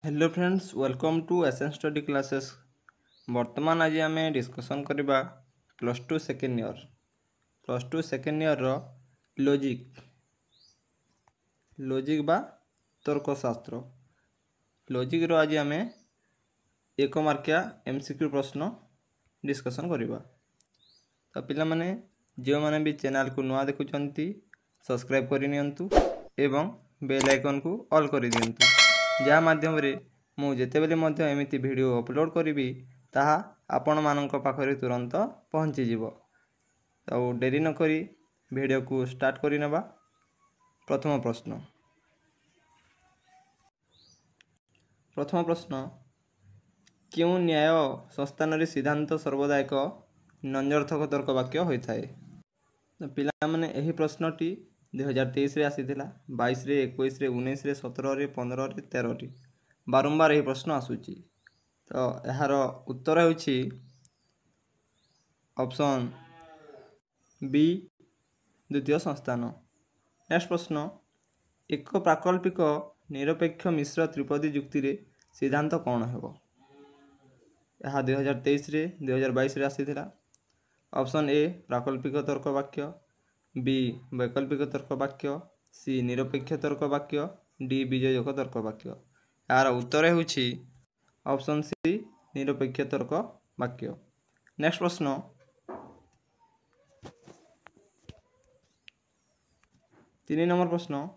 Hello friends, welcome to SN study classes. वर्तमान आज आम डिस्कसन करवा प्लस टू सेकेंड इयर रो लॉजिक बा तर्कशास्त्र। लॉजिक रो आज आम एक मार्किया एमसीक्यू प्रश्न डिस्कसन करवा। तो पिला माने जो माने भी चैनल को नुआ देखुचंती सब्सक्राइब करि नियंतु एवं बेल आइकन को ऑल करि दियंतु, जहाँ माध्यम रे मु जेतेबेले मध्य एमिति वीडियो अपलोड करी ताहा आपण मानक पाखरे तुरंत पहुँची जिवो। तो डेरी न करी वीडियो को स्टार्ट करि नेबा। प्रथम प्रश्न क्यों न्याय संस्थान रे सिद्धांत सर्वदा एक नंजर्थक तर्क वाक्य होता है। तो पिला माने एही प्रश्नटी 2023 रे आसीथिला, 22 रे 21 रे 19 रे 17 रे 15 रे 13 टी बारंबार यही प्रश्न आसूची। तो यार उत्तर होछि ऑप्शन बी द्वितीय संस्थान। नेक्स्ट प्रश्न एक प्राकल्पिक निरपेक्ष मिश्र त्रिपदी जुक्ति रे सिद्धांत कौन हेबो। यह 2023 रे 2022 रे आसीथिला। ऑप्शन ए प्राकल्पिक तर्क वाक्य, बी वैकल्पिक तर्क वाक्य, सी निरपेक्ष तर्क वाक्य, डी बीजयोग तर्क वाक्य। यार उत्तर होछि ऑप्शन सी निरपेक्ष तर्क वाक्य। नेक्स्ट प्रश्न तीन नंबर प्रश्न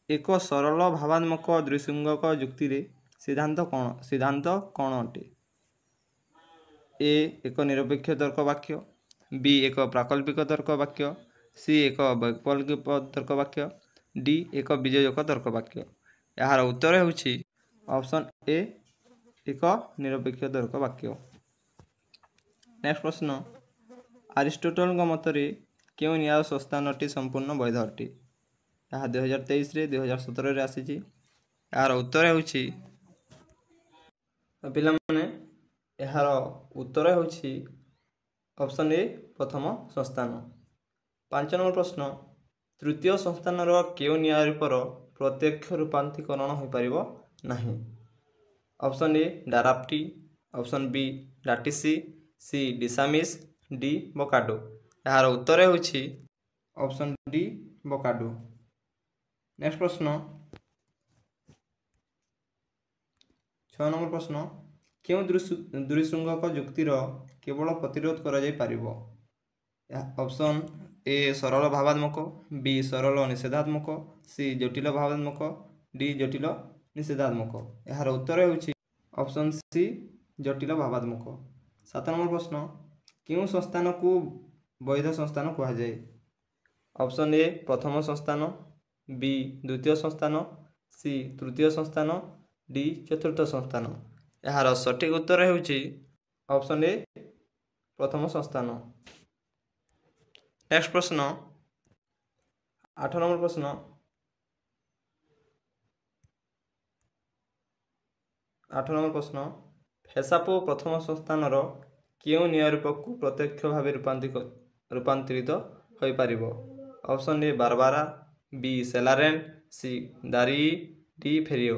एक सरल भावात्मक द्विसंगक जुक्ति रे सिद्धांत कौन अटे। ए एक निरपेक्ष तर्क वाक्य, बी एक प्राकल्पिक तर्क वाक्य, सी एक वैकल्पिक तर्क वाक्य, डी एक बीजयोग तर्क वाक्य। यार उत्तर होछि ऑप्शन ए एक निरपेक्ष तर्क वाक्य। नेक्स्ट प्रश्न अरिस्टोटल मतरे क्यों न्याय संस्थानटी संपूर्ण वैध अटे। यह 2023 रे 2017 रे आसीची। यार उत्तर होछि पिला माने यार उत्तर होछि ऑप्शन ए प्रथम संस्थान। 5 नंबर प्रश्न तृतीय संस्थान रो क्यों न्याय पर प्रत्यक्ष रूपांतरीकरण हो पारिबो नाही। Option A Darapti, option B Datisi, C Disamis, D Bokardo. यार उत्तर होछि ऑप्शन डी बोकाडो। नेक्स्ट प्रश्न 6 नंबर प्रश्न क्यों द्विसंगक जुक्तिर केवल प्रतिरोध करा जाय पारिबो। ऑप्शन ए सरल भावात्मक, बी सरल निषेधात्मक, सी जटिल भावात्मक, डी जटिल निषेधात्मक। यार उत्तर होछि ऑप्शन सी जटिल भावात्मक। 7 नंबर प्रश्न क्यों संस्थान को वैध संस्थान कहा जाए। ऑप्शन ए प्रथम संस्थान, बी द्वितीय संस्थान, सी तृतीय संस्थान, डी चतुर्थ संस्थान। यार सठिक उत्तर होछि ऑप्शन ए प्रथम संस्थान। नेक्स्ट प्रश्न 8 नंबर प्रश्न 8 नंबर प्रश्न फेसापो प्रथम संस्थान रो क्यों न्याय रूप को प्रत्यक्ष भाव रूपांतरित हो पारिबो। ऑप्शन ए बारबारा, बी सेलारेन, सी दारी, डी फेरियो।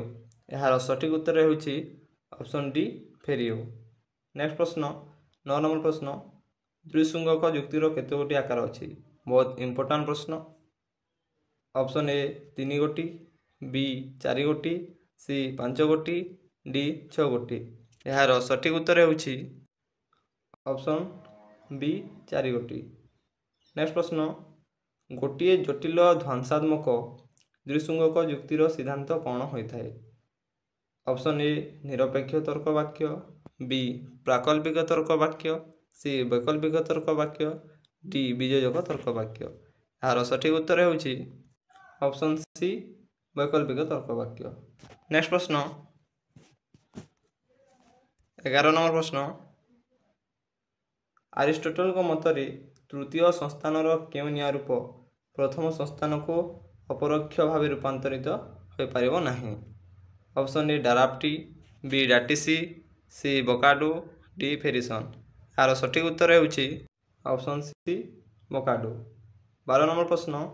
यार सठिक उत्तर होछि ऑप्शन डी फेरियो। नेक्स्ट प्रश्न 9 नंबर प्रश्न द्विसंगक जुक्तिर केते गोटी आकार अछि। बहुत इंपोर्टेंट प्रश्न। ऑप्शन ए 3 गोटी, बी 4 गोटी, सी 5 गोटी, डी 6 गोटी। यार सठिक उत्तर होछि ऑप्शन बी 4 गोटी। नेक्स्ट प्रश्न गोटे जटिल ध्वंसात्मक द्विसंगक जुक्तिर सिद्धांत कौन होता है। ऑप्शन ए निरपेक्ष तर्क वाक्य, बी प्राकल्पिक तर्क वाक्य, सी वैकल्पिक तर्क वाक्य, डी बीजयोग तर्क वाक्य। यार सठिक उत्तर होछि ऑप्शन सी वैकल्पिक तर्क वाक्य। नेक्स्ट प्रश्न 11 नंबर प्रश्न अरिस्टोटल मतरे तृतीय संस्थान क्यों न्याय रूप प्रथम संस्थान को अपरोक्ष भाव रूपांतरित हो पारिबो नाही। Option A Darapti, B Datisi, C Bokardo, D Ferison. यार सठिक उत्तर होछि ऑप्शन सी बोकाडो। 12 नंबर प्रश्न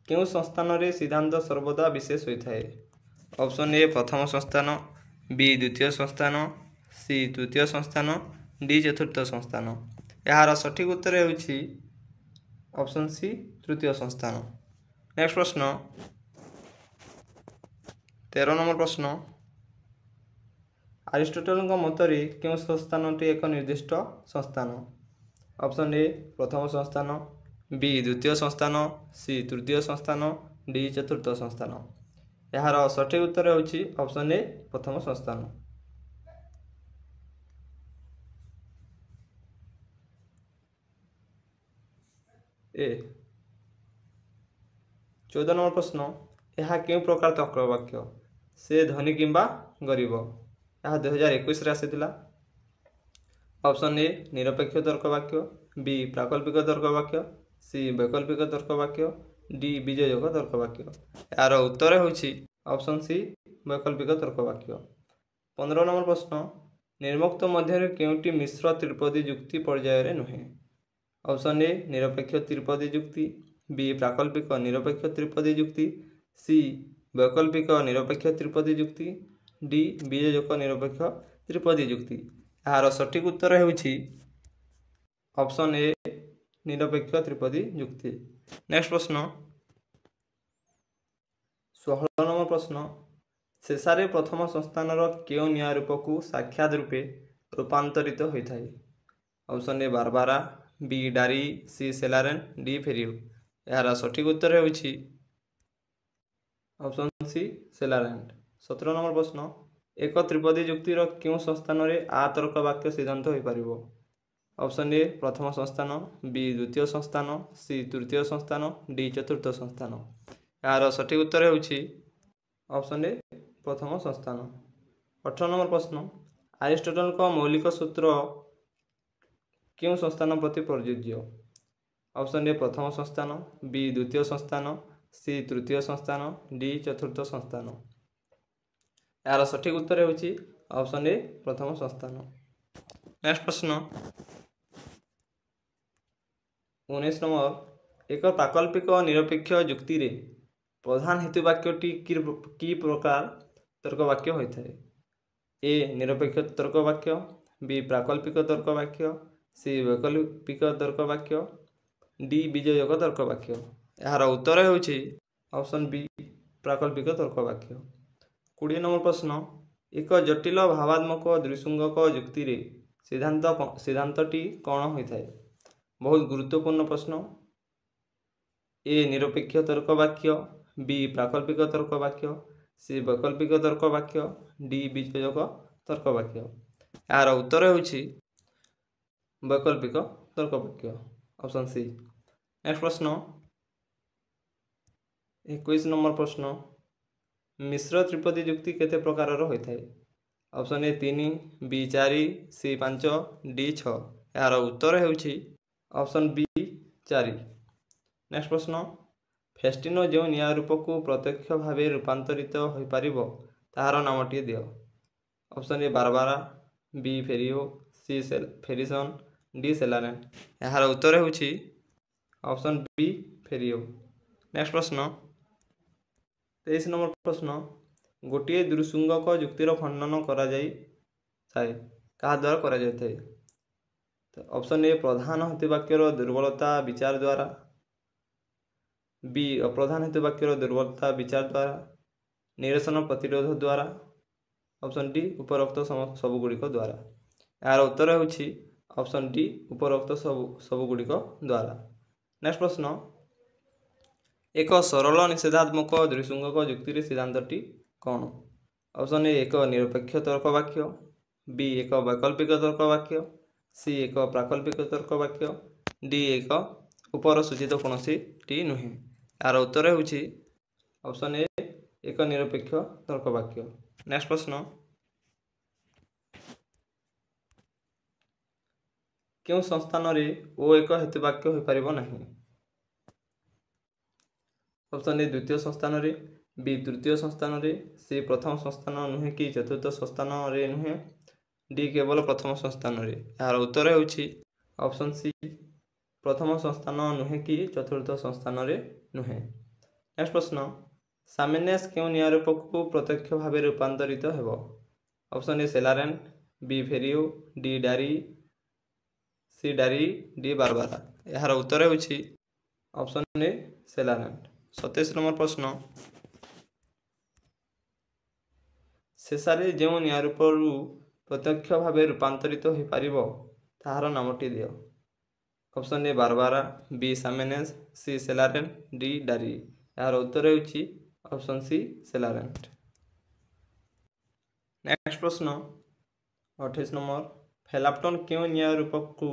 क्यों संस्थान रे सिद्धांत सर्वदा विशेष होता है। ऑप्शन ए प्रथम संस्थान, बी द्वितीय संस्थान, सी तृतीय संस्थान, डी चतुर्थ संस्थान। यार सठिक उत्तर होउछि ऑप्शन सी तृतीय संस्थान। नेक्स्ट प्रश्न 13 नंबर प्रश्न अरिस्टोटल मतरे क्यों संस्थानटी एक निर्दिष्ट संस्थान? ऑप्शन ए प्रथम संस्थान, बी द्वितीय संस्थान, सी तृतीय संस्थान, डी चतुर्थ संस्थान। यार सठिक उत्तर होउछि ऑप्शन ए प्रथम संस्थान। ए 14 नंबर प्रश्न यह क्यों प्रकार तर्क वाक्य? से धनी किंबा गरीब? यह 2021 रे आसीथिला। ऑप्शन ए निरपेक्ष तर्क वाक्य, बी प्राकल्पिक तर्क वाक्य, सी वैकल्पिक तर्क वाक्य, डी बीजयोग तर्क वाक्य। यार उत्तर होउछि ऑप्शन सी वैकल्पिक तर्क वाक्य। 15 नंबर प्रश्न निर्मुक्त मध्य केउटी मिश्र त्रिपदी युक्ति पर्यायर नुहे? ऑप्शन ए निरपेक्ष त्रिपदी युक्ति, बी प्राकल्पिक निरपेक्ष त्रिपदी युक्ति, सी वैकल्पिक निरपेक्ष त्रिपदी युक्ति, डी बीजयोग निरपेक्ष त्रिपदी युक्ति। यार सठिक उत्तर होउछि ऑप्शन ए निरपेक्ष त्रिपदी युक्ति। नेक्स्ट प्रश्न 16 नंबर प्रश्न शेषारे प्रथम संस्थानर केउ न्याय रूप को साक्षात रूपे रूपांतरित होता है? ऑप्शन ए बारबारा, बी डारी, सी सेलारेन, डी फेरियो। यार सठिक उत्तर होउछि ऑप्शन सी सेलारेन। 17 नंबर प्रश्न एक त्रिपदी युक्तिर क्यों संस्थान रे आ तर्क वाक्य सिद्धांत हो पारिबो? ऑप्शन ए प्रथम संस्थान, बी द्वितीय संस्थान, सी तृतीय संस्थान, डी चतुर्थ संस्थान। यार सठिक उत्तर होउछि ऑप्शन ए प्रथम संस्थान। 18 नंबर प्रश्न अरिस्टोटल का मौलिक सूत्र क्यों संस्थान प्रति प्रযোज्य? ऑप्शन ए प्रथम संस्थान, बी द्वितीय संस्थान, सी तृतीय संस्थान, डी चतुर्थ संस्थान। यार सठिक उत्तर होउछि ऑप्शन ए प्रथम संस्थान। नेक्स्ट प्रश्न 19 नंबर एक प्राकल्पिक निरपेक्ष युक्ति रे प्रधान हेतु वाक्यटी की प्रकार तर्क वाक्य होता है? ए निरपेक्ष तर्क वाक्य, बी प्राकल्पिक तर्क वाक्य, सी वैकल्पिक तर्क वाक्य, डी बीजयोग तर्क वाक्य। यार उत्तर होउछि ऑप्शन बी प्राकल्पिक तर्क वाक्य। 20 नंबर प्रश्न एक जटिल भावात्मक द्विसंगक युक्ति रे सिद्धांतटी कौन होता है? बहुत गुरुत्वपूर्ण प्रश्न। ए निरपेक्ष तर्क वाक्य, बी प्राकल्पिक तर्क वाक्य, सी वैकल्पिक तर्क वाक्य, डी बीजयोग तर्क वाक्य। यार उत्तर होउछि वैकल्पिक तर्क वाक्य ऑप्शन सी। नेक्स्ट प्रश्न 21 नंबर प्रश्न मिश्र त्रिपदी युक्ति केते प्रकार होता है? Option A 3, B 4, C 5, D 6। यार उत्तर होउछि ऑप्शन बी 4। नेक्स्ट प्रश्न फेस्टिनो जो न्याय रूप को प्रत्यक्ष भाव रूपांतरित हो पारिबो ताहार नामटी दियो? Option A Barbara, B Ferio, C Ferison, D Celarent. यार उत्तर होउछि ऑप्शन बी फेरियो। नेक्स्ट प्रश्न 23 नंबर प्रश्न गोटे द्विसंगक युक्तिर खंडन करा जाई थाए कहा द्वारा करा जाय थाए? ऑप्शन ए प्रधान हेतु वाक्यर दुर्बलता विचार द्वारा, बी अप्रधान हेतु वाक्यर दुर्बलता विचार द्वारा, निरसन प्रतिरोध द्वारा, ऑप्शन डी उपरोक्त सबुगुड़िक द्वारा। यार उत्तर होउछि ऑप्शन डी उपरोक्त सबुगुड़िक द्वारा। नेक्स्ट प्रश्न एक सरल निषेधात्मक द्विसंगक युक्ति सिद्धांतटी कौन? ऑप्शन ए एक निरपेक्ष तर्क वाक्य, बी एक वैकल्पिक तर्क वाक्य, सी एक प्राकल्पिक तर्क वाक्य, डी एक उपर सूचित कौनसी टी नुहे। यार उत्तर होउछि ऑप्शन ए एक निरपेक्ष तर्क वाक्य। नेक्स्ट प्रश्न क्यों संस्थान रे ओ एक हेतु वाक्य हो पारिबो नहीं? ऑप्शन ए द्वितीय संस्थान रे, बी तृतीय संस्थान रे, सी प्रथम संस्थान नुहे कि चतुर्थ संस्थान रे नुहे, डी केवल प्रथम संस्थान रे। यार उत्तर होउछि ऑप्शन सी प्रथम संस्थान नुहे कि चतुर्थ संस्थान रे नुहे। नेक्स्ट प्रश्न सामान्य क्यों न्याय रूप को प्रत्यक्ष भाव रूपांतरित हेबो? ऑप्शन ए सेलारेन, बी फेरियो, डी डारी, सी डारी, डी बारबारा। यार उत्तर होछि ऑप्शन ए सेलारेन। 27 नंबर प्रश्न, शेषारे जो निआं रूपरू प्रत्यक्ष भाव रूपांतरित हो पारिबो ताहार नामटी दियो। Option A Barbara, B Camenes, C Celarent, D Darii. यार उत्तर होछि ऑप्शन सी सेलारेन। नेक्स्ट प्रश्न 28 नंबर, फेलाप्टन क्यों निआं रूप को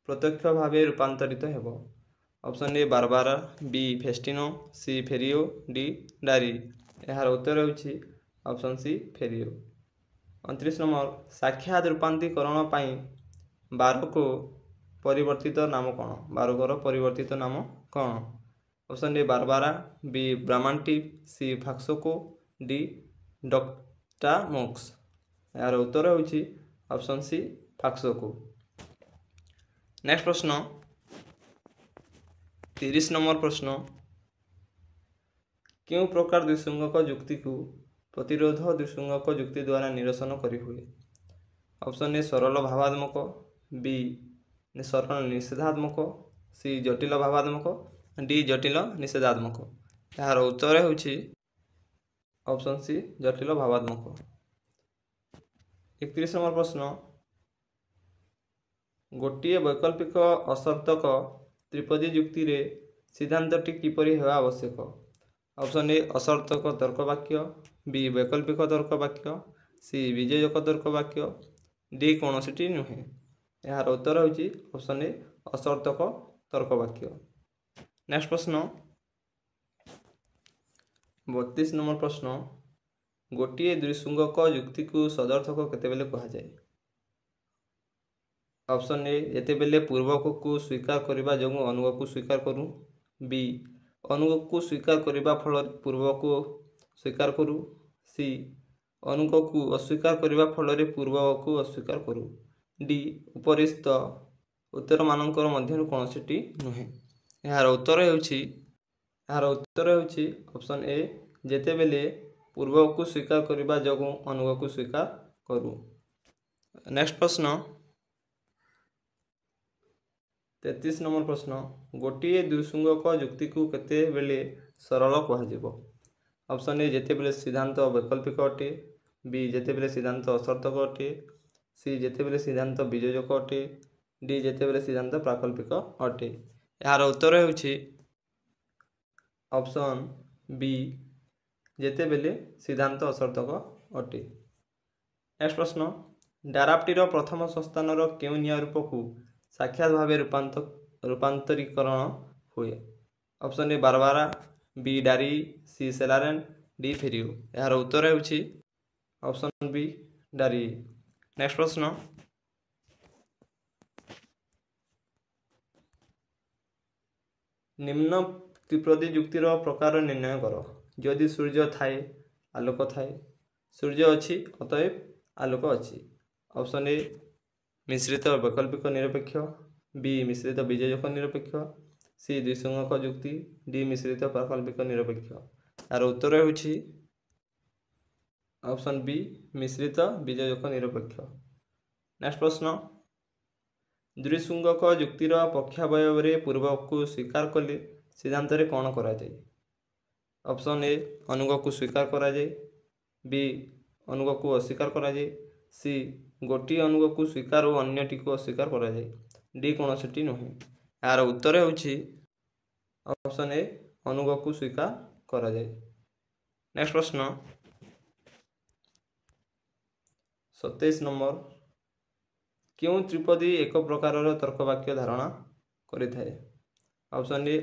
प्रत्यक्ष भाव रूपांतरित हेबो। Option A Barbara, B Festino, C Ferio, D Darii. यार उत्तर होछि ऑप्शन सी फेरियो। 29 नंबर, साक्षात रूपांतरीकरण पाई बार को परिवर्तित नाम कौन। बारकर परिवर्तित नाम कौन। ऑप्शन ए बारबारा, बी ब्राह्मणटी, सी फाक्सोको, डी डक्टामोक्स। यार उत्तर होछि ऑप्शन सी फाक्सोको। नेक्स्ट प्रश्न 30 नंबर प्रश्न, क्यों प्रकार द्विसंगक युक्ति को प्रतिरोध द्विसंगक युक्ति द्वारा निरसन करी हुए। ऑप्शन ए सरल भावात्मक, बी सरल निषेधात्मक, सी जटिल भावात्मक, डी जटिल निषेधात्मक। यार उत्तर होछि ऑप्शन सी जटिल भावात्मक। 31 नंबर प्रश्न, गोटे वैकल्पिक असर्थक त्रिपदी युक्ति रे सिद्धांतटी किपरि हेबा आवश्यक। ऑप्शन ए असर्थक तर्क वाक्य, बी वैकल्पिक तर्क वाक्य, सी विजयक तर्क वाक्य, डी कौनसी नुहे। यार उत्तर होछि ऑप्शन ए असर्थक तर्क वाक्य। नेक्स्ट प्रश्न 32 नंबर प्रश्न, गोटे द्विसंगक युक्ति को सदर्थक केतेबेले कहा जाए। ऑप्शन ए जेतेबेले पूर्वक को स्वीकार करने जो अनुग को स्वीकार करूँ, बी अनुग को स्वीकार करने फल पूर्व को स्वीकार करूँ, सी अनुग को अस्वीकार करने फल पूर्व को अस्वीकार करूँ, डी उपरिस्थ उत्तर मानकर मध्य कौन सी नुहे। यार उत्तर होछि ऑप्शन ए जेतेबेले पूर्व को स्वीकार करने जो अनुग को स्वीकार करूँ। नेक्स्ट प्रश्न 33 नंबर प्रश्न, गोटे द्विसंगक युक्ति को केतेबेले सरल कह। ऑप्शन ए जेतेबेले सिद्धांत वैकल्पिक अटे, बी जेतेबेले सिद्धांत असर्थक अटे, सी जेतेबेले सिद्धांत विजयक अटे, डी जेतेबेले सिद्धांत प्राकल्पिक अटे। यार उत्तर होछि ऑप्शन बी जेतेबेले सिद्धांत असर्थक अटे। नेक्स्ट प्रश्न, डाराप्टीर प्रथम संस्थानर केउ निया रूप को साक्षात भाव रूपांतरीकरण हुए। ऑप्शन ए बारबारा, बी डारी, सी सेलारेन, डी फेरियो। यार उत्तर होछि ऑप्शन बी डारी। नेक्स्ट प्रश्न, निम्न त्रिपदी युक्तिर प्रकार निर्णय कर। यदि सूर्य थाए आलोक थाए, सूर्य अच्छी अतएव आलोक अच्छी। ऑप्शन ए मिश्रित वैकल्पिक निरपेक्ष, बी मिश्रित विजयक निरपेक्ष, सी द्विसंगक युक्ति, डी मिश्रित प्राकल्पिक निरपेक्ष। यार उत्तर होछि ऑप्शन बी मिश्रित विजयक निरपेक्ष। नेक्स्ट प्रश्न, द्विसंगक युक्तिर पक्षावयव पूर्व को स्वीकार कले सिद्धांत रे कौन करा जाए। ऑप्शन ए अनुग को स्वीकार करा जाए, बी अनुग को अस्वीकार करा जाए, सी गोटी अनुग को स्वीकार और अन्यटी को अस्वीकार करा जाए, डी कौन सी नुहे। यार उत्तर होछि ऑप्शन ए अनुग को स्वीकार करा जाए। नेक्स्ट प्रश्न 27 नंबर, क्यों त्रिपदी एक प्रकार तर्क वाक्य धारणा करिथाए। ऑप्शन ए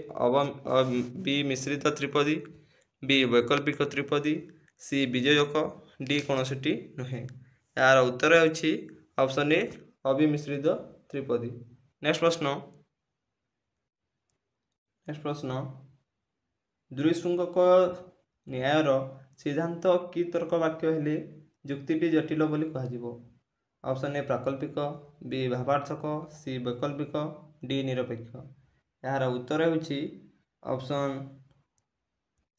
बी मिश्रित त्रिपदी, बी वैकल्पिक त्रिपदी, सी विजयक, डी कौन सी नुहे। यार उत्तर होछि ऑप्शन ए अविमिश्रित त्रिपदी। नेक्स्ट प्रश्न, द्विसंगक न्यायर सिद्धांत कि तर्क वाक्य हेले युक्तिटी जटिल बोली कह। ऑप्शन ए प्राकल्पिक, बी भावार्थक, सी वैकल्पिक, डी निरपेक्ष। यार उत्तर होछि ऑप्शन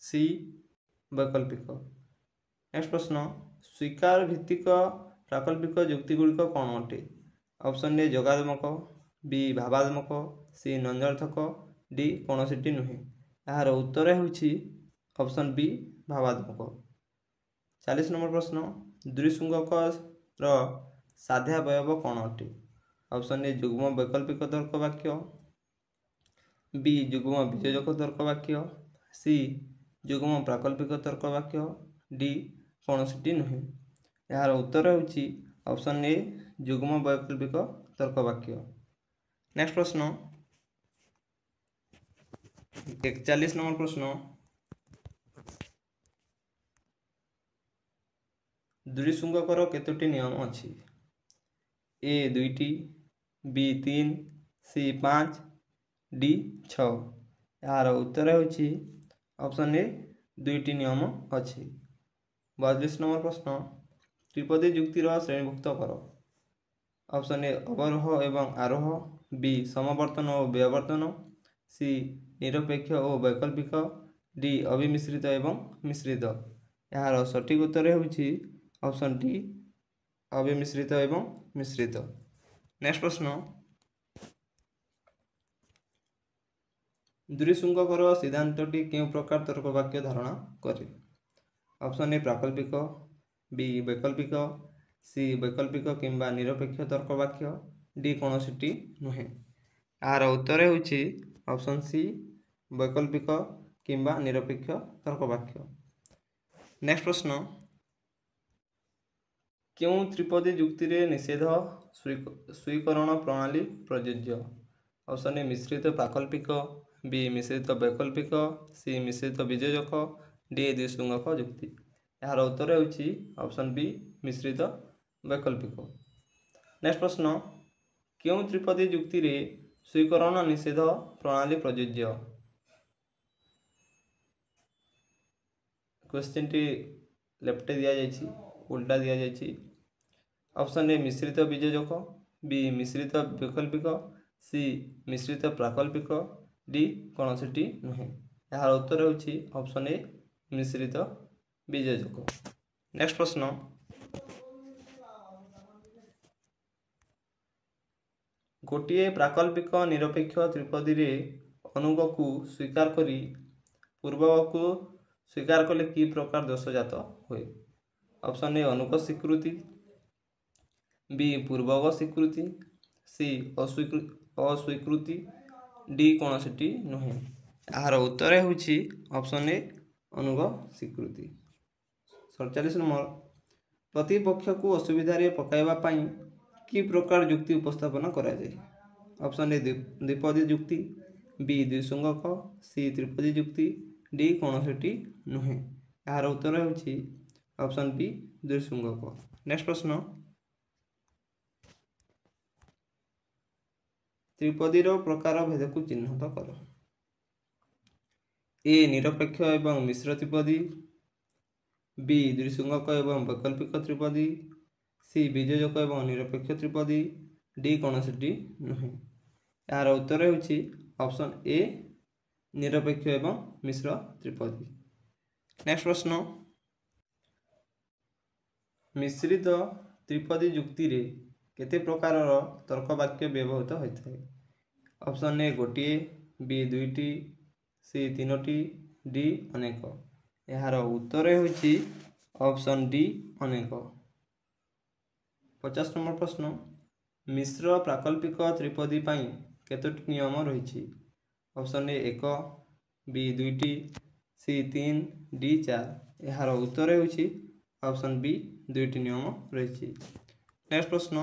सी वैकल्पिक। नेक्स्ट प्रश्न, स्वीकार भित्तिक ପ୍ରାକଳ୍ପିକ ଯୁକ୍ତିଗୁଡ଼ିକ କ'ଣ ଅଟେ? ଅପସନ୍ ଏ ଯୋଗାତ୍ମକ, ବି ଭାବାତ୍ମକ, ସି ନଞ୍ଜନାର୍ଥକ, ଡି କୌଣସିଟି ନୁହେଁ। ଏହାର ଉତ୍ତର ହେଉଛି ଅପସନ୍ ବି ଭାବାତ୍ମକ। 40 ନମ୍ବର ପ୍ରଶ୍ନ, ଦ୍ୱିଶୃଙ୍ଗକର ସାଧ୍ୟାବୟବ କ'ଣ ଅଟେ? ଅପସନ୍ ଏ ଯୁଗ୍ମ ବୈକଳ୍ପିକ ତର୍କ ବାକ୍ୟ, ବି ଯୁଗ୍ମ ବିଯୋଜକ ତର୍କ ବାକ୍ୟ, ସି ଯୁଗ୍ମ ପ୍ରାକଳ୍ପିକ ତର୍କ ବାକ୍ୟ, ଡି କୌଣସିଟି ନୁହେଁ। ଏହାର ଉତ୍ତର ହେଉଛି ଅପସନ୍ ଏ ଯୁଗ୍ମ ବୈକଳ୍ପିକ ତର୍କ ବାକ୍ୟ। ନେକ୍ସଟ ପ୍ରଶ୍ନ 41 ନମ୍ବର ପ୍ରଶ୍ନ, ଦ୍ୱିଶୃଙ୍ଗକର କେତୋଟି ନିୟମ ଅଛି? ଏ 2ଟି, ବି 3, ସି 5, ଡି 6। ଏହାର ଉତ୍ତର ହେଉଛି ଅପସନ୍ ଏ 2ଟି ନିୟମ ଅଛି। 42 ନମ୍ବର ପ୍ରଶ୍ନ, ତ୍ରିପଦୀ ଯୁକ୍ତିର ଶ୍ରେଣୀଭୁକ୍ତ କର। ଅପସନ୍ ଏ ଅବରୋହ ଏବଂ ଆରୋହ, ବି ସମବର୍ତ୍ତନ ଓ ବ୍ୟବର୍ତ୍ତନ, ସି ନିରପେକ୍ଷ ଓ ବୈକଳ୍ପିକ, ଡି ଅବିମିଶ୍ରିତ ଏବଂ ମିଶ୍ରିତ। ଏହାର ସଠିକ୍ ଉତ୍ତର ହେଉଛି ଅପସନ୍ ଡି ଅବିମିଶ୍ରିତ ଏବଂ ମିଶ୍ରିତ। ନେକ୍ସଟ ପ୍ରଶ୍ନ, ଦ୍ୱିଶୃଙ୍ଗକର ସିଦ୍ଧାନ୍ତଟି କେଉଁ ପ୍ରକାର ତର୍କ ବାକ୍ୟ ଧାରଣା କରେ? ଅପସନ୍ ଏ ପ୍ରାକଳ୍ପିକ, ବି ବୈକଳ୍ପିକ, ସି ବୈକଳ୍ପିକ କିମ୍ବା ନିରପେକ୍ଷ ତର୍କ ବାକ୍ୟ, ଡି କୌଣସିଟି ନୁହେଁ। ଏହାର ଉତ୍ତର ହେଉଛି ଅପସନ୍ ସି ବୈକଳ୍ପିକ କିମ୍ବା ନିରପେକ୍ଷ ତର୍କ ବାକ୍ୟ। ନେକ୍ସଟ ପ୍ରଶ୍ନ, କେଉଁ ତ୍ରିପଦୀ ଯୁକ୍ତିରେ ନିଷେଧ ସ୍ୱୀକରଣ ପ୍ରଣାଳୀ ପ୍ରଯୁଜ୍ୟ? ଅପସନ୍ ଏ ମିଶ୍ରିତ ପ୍ରାକଳ୍ପିକ, ବି ମିଶ୍ରିତ ବୈକଳ୍ପିକ, ସି ମିଶ୍ରିତ ବିଯୋଜକ, ଡି ଦ୍ୱିଶୃଙ୍ଗକ ଯୁକ୍ତି। ଏହାର ଉତ୍ତର ହେଉଛି ଅପସନ୍ ବି ମିଶ୍ରିତ ବୈକଳ୍ପିକ। ନେକ୍ସଟ ପ୍ରଶ୍ନ, କେଉଁ ତ୍ରିପଦୀ ଯୁକ୍ତିରେ ସ୍ୱୀକରଣ ନିଷେଧ ପ୍ରଣାଳୀ ପ୍ରଯୁଜ୍ୟ? କ୍ୱେଶ୍ଚିନ୍ଟି ଲେଫ୍ଟରେ ଦିଆଯାଇଛି, ଉଲ୍ଟା ଦିଆଯାଇଛି। ଅପସନ୍ ଏ ମିଶ୍ରିତ ବିଯୋଜକ, ବି ମିଶ୍ରିତ ବୈକଳ୍ପିକ, ସି ମିଶ୍ରିତ ପ୍ରାକଳ୍ପିକ, ଡି କୌଣସିଟି ନୁହେଁ। ଏହାର ଉତ୍ତର ହେଉଛି ଅପସନ୍ ଏ ମିଶ୍ରିତ ବିଯୋଜକ। ନେକ୍ସଟ ପ୍ରଶ୍ନ, ଗୋଟିଏ ପ୍ରାକଳ୍ପିକ ନିରପେକ୍ଷ ତ୍ରିପଦୀରେ ଅନୁଗକୁ ସ୍ୱୀକାର କରି ପୂର୍ବକୁ ସ୍ୱୀକାର କଲେ କି ପ୍ରକାର ଦୋଷଜାତ ହୁଏ? ଅପସନ୍ ଏ ଅନୁଗ ସ୍ୱୀକୃତି, ବି ପୂର୍ବକ ସ୍ୱୀକୃତି, ସି ଅସ୍ୱୀକୃତି, ଡି କୌଣସିଟି ନୁହେଁ। ଏହାର ଉତ୍ତର ହେଉଛି ଅପସନ୍ ଏ ଅନୁଗ ସ୍ୱୀକୃତି। 47 ନମ୍ବର, ପ୍ରତିପକ୍ଷକୁ ଅସୁବିଧାରେ ପକାଇବା ପାଇଁ କି ପ୍ରକାର ଯୁକ୍ତି ଉପସ୍ଥାପନ କରାଯାଏ? ଅପସନ୍ ଏ ଦ୍ୱିପଦୀ ଯୁକ୍ତି, ବି ଦ୍ୱିଶୃଙ୍ଗକ, ସି ତ୍ରିପଦୀ ଯୁକ୍ତି, ଡି କୌଣସିଟି ନୁହେଁ। ଏହାର ଉତ୍ତର ହେଉଛି ଅପସନ୍ ବି ଦ୍ୱିଶୃଙ୍ଗକ। ନେକ୍ସଟ ପ୍ରଶ୍ନ, ତ୍ରିପଦୀର ପ୍ରକାର ଭେଦକୁ ଚିହ୍ନଟ କର। ଏ ନିରପେକ୍ଷ ଏବଂ ମିଶ୍ର ତ୍ରିପଦୀ, ବି ଦ୍ୱିଶୃଙ୍ଗକ ଏବଂ ବୈକଳ୍ପିକ ତ୍ରିପଦୀ, ସି ବିଯୋଜକ ଏବଂ ନିରପେକ୍ଷ ତ୍ରିପଦୀ, ଡି କୌଣସିଟି ନୁହେଁ। ଏହାର ଉତ୍ତର ହେଉଛି ଅପସନ୍ ଏ ନିରପେକ୍ଷ ଏବଂ ମିଶ୍ର ତ୍ରିପଦୀ। ନେକ୍ସଟ ପ୍ରଶ୍ନ, ମିଶ୍ରିତ ତ୍ରିପଦୀ ଯୁକ୍ତିରେ କେତେ ପ୍ରକାରର ତର୍କ ବାକ୍ୟ ବ୍ୟବହୃତ ହୋଇଥାଏ? ଅପସନ୍ ଏ ଗୋଟିଏ, ବି 2ଟି, ସି 3ଟି, ଡି ଅନେକ। ଏହାର ଉତ୍ତର ହେଉଛି ଅପସନ୍ ଡି ଅନେକ। 50 ନମ୍ବର ପ୍ରଶ୍ନ, ମିଶ୍ର ପ୍ରାକଳ୍ପିକ ତ୍ରିପଦୀ ପାଇଁ କେତୋଟି ନିୟମ ରହିଛି? ଅପସନ୍ ଏ 1, ବି 2ଟି, ସି 3, ଡି 4। ଏହାର ଉତ୍ତର ହେଉଛି ଅପସନ୍ ବି 2ଟି ନିୟମ ରହିଛି। ନେକ୍ସଟ ପ୍ରଶ୍ନ,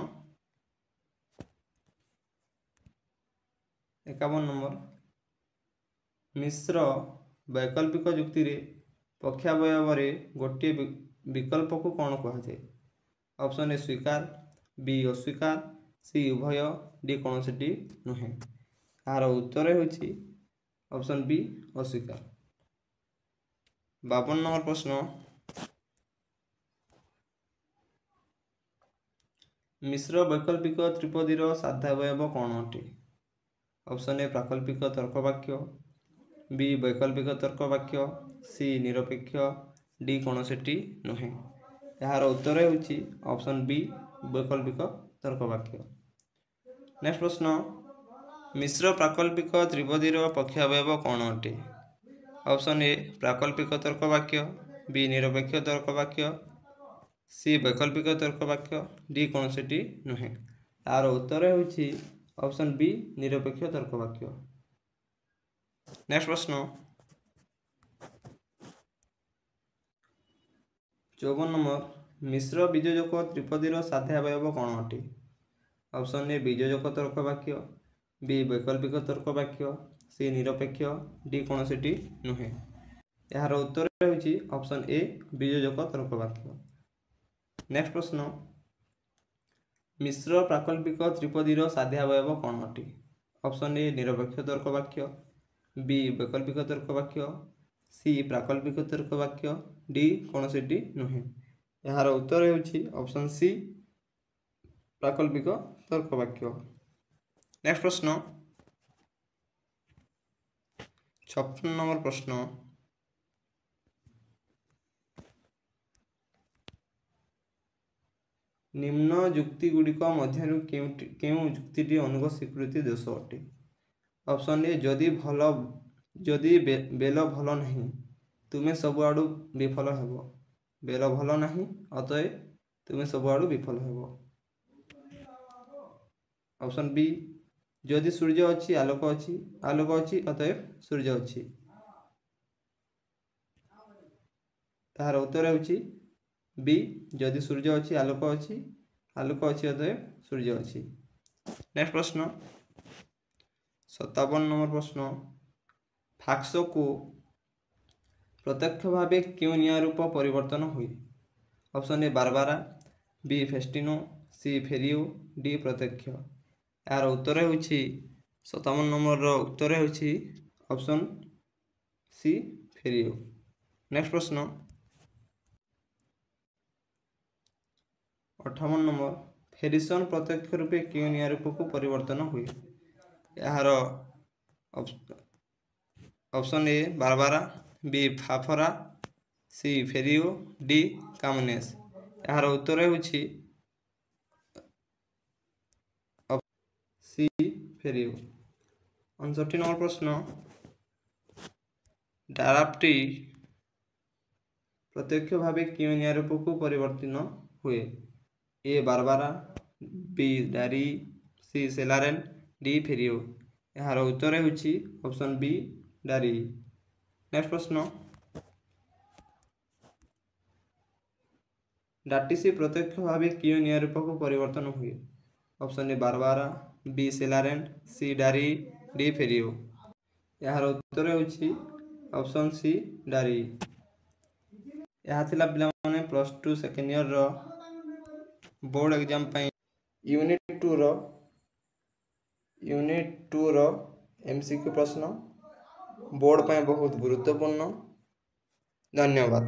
51 ନମ୍ବର, ମିଶ୍ର ବୈକଳ୍ପିକ ଯୁକ୍ତିରେ ପକ୍ଷାବୟବରେ ଗୋଟିଏ ବିକଳ୍ପକୁ କ'ଣ କୁହାଯାଏ? ଅପସନ୍ ଏ ସ୍ୱୀକାର, ବି ଅସ୍ୱୀକାର, ସି ଉଭୟ, ଡି କୌଣସିଟି ନୁହେଁ। ଏହାର ଉତ୍ତର ହେଉଛି ଅପସନ୍ ବି ଅସ୍ୱୀକାର। 52 ନମ୍ବର ପ୍ରଶ୍ନ, ମିଶ୍ର ବୈକଳ୍ପିକ ତ୍ରିପଦୀର ସାଧ୍ୟାବୟବ କ'ଣ ଅଟେ? ଅପସନ୍ ଏ ପ୍ରାକଳ୍ପିକ ତର୍କ ବାକ୍ୟ, ବି ବୈକଳ୍ପିକ ତର୍କ ବାକ୍ୟ, ସି ନିରପେକ୍ଷ, ଡି କୌଣସିଟି ନୁହେଁ। यार उत्तर होची ऑप्शन बी वैकल्पिक तर्क वाक्य। नेक्स्ट प्रश्न, मिश्र प्राकल्पिक त्रिपदीर पक्ष अवयव कौन अटे? ऑप्शन ए प्राकल्पिक तर्क वाक्य, बी निरपेक्ष तर्क वाक्य, सी वैकल्पिक तर्क वाक्य, डी कौन से नुहे। यार उत्तर होची ऑप्शन बी निरपेक्ष तर्क वाक्य। नेक्स्ट प्रश्न 54 नंबर, मिश्र बीजोजक त्रिपदीर साध्य अवयव कौन अटे? ऑप्शन ए बीजोजक तर्क वाक्य, बी वैकल्पिक तर्क वाक्य, सी निरपेक्ष, डी कौन से नुहे। यार उत्तर होची ऑप्शन ए बीजोजक तर्क वाक्य। नेक्स्ट प्रश्न, मिश्र प्राकल्पिक त्रिपदीर साध्य अवयव कौन अटे? ऑप्शन ए निरपेक्ष तर्क वाक्य, बी वैकल्पिक तर्क वाक्य, सी प्राकल्पिक तर्क वाक्य, डी कौन से नुहे। यार उत्तर होची ऑप्शन सी प्राकल्पिक तर्क वाक्य। नेक्स्ट प्रश्न 56 नंबर प्रश्न, निम्न जुक्ति गुड़िक मध्यरु केउ जुक्तिटी अनुग स्वीकृति दोष अटे? ऑप्शन ए जदि बेल भल नहीं तुमे सब आड़ू विफल हेब, बेल भल नहीं अतएव तुमे सब आड़ू विफल हेब। ऑप्शन बी जदि सूर्य अच्छी आलोक अच्छी अतएव सूर्य अच्छी। तार उत्तर होची बी जदि सूर्य अच्छी आलोक अच्छी अतएव सूर्य अच्छी। नेक्स्ट प्रश्न 57 नंबर प्रश्न, फाक्स को प्रत्यक्ष भाव क्यों निया रूप परिवर्तन हुए? Option A Barbara, B Festino, C Ferio, D प्रत्यक्ष। यार उत्तर होची 57 नंबर उत्तर होची ऑप्शन सी फेरियो। नेक्स्ट प्रश्न 58 नंबर, फेरिसन प्रत्यक्ष रूपे क्यों निया रूप को परिवर्तन हुए? यार ऑप्शन ए बारबारा, बी फाफरा, सी फेरियो, डी कामनेस। यार उत्तर होची सी फेरियो। 59 नंबर प्रश्न, डाराप्टी प्रत्यक्ष भाव क्यों निया रूप को परिवर्तन हुए? ए बारबारा, बी डारी, सी सेलारेन, डी फेरियो। यार उत्तर होची ऑप्शन बी डारी। नेक्स्ट प्रश्न, डाटीसी प्रत्यक्ष भाव क्यों निया रूप को परिवर्तन हुए? ऑप्शन ए बारबारा, बी सेलारेन, सी डारी, डी फेरियो। यार उत्तर होची ऑप्शन सी डारी। यह थिला पिला माने प्लस 2 सेकेंड ईयर रो बोर्ड एग्जाम पई यूनिट 2 रो एमसीक्यू प्रश्न बोर्ड पई बहुत गुरुत्वपूर्ण। धन्यवाद।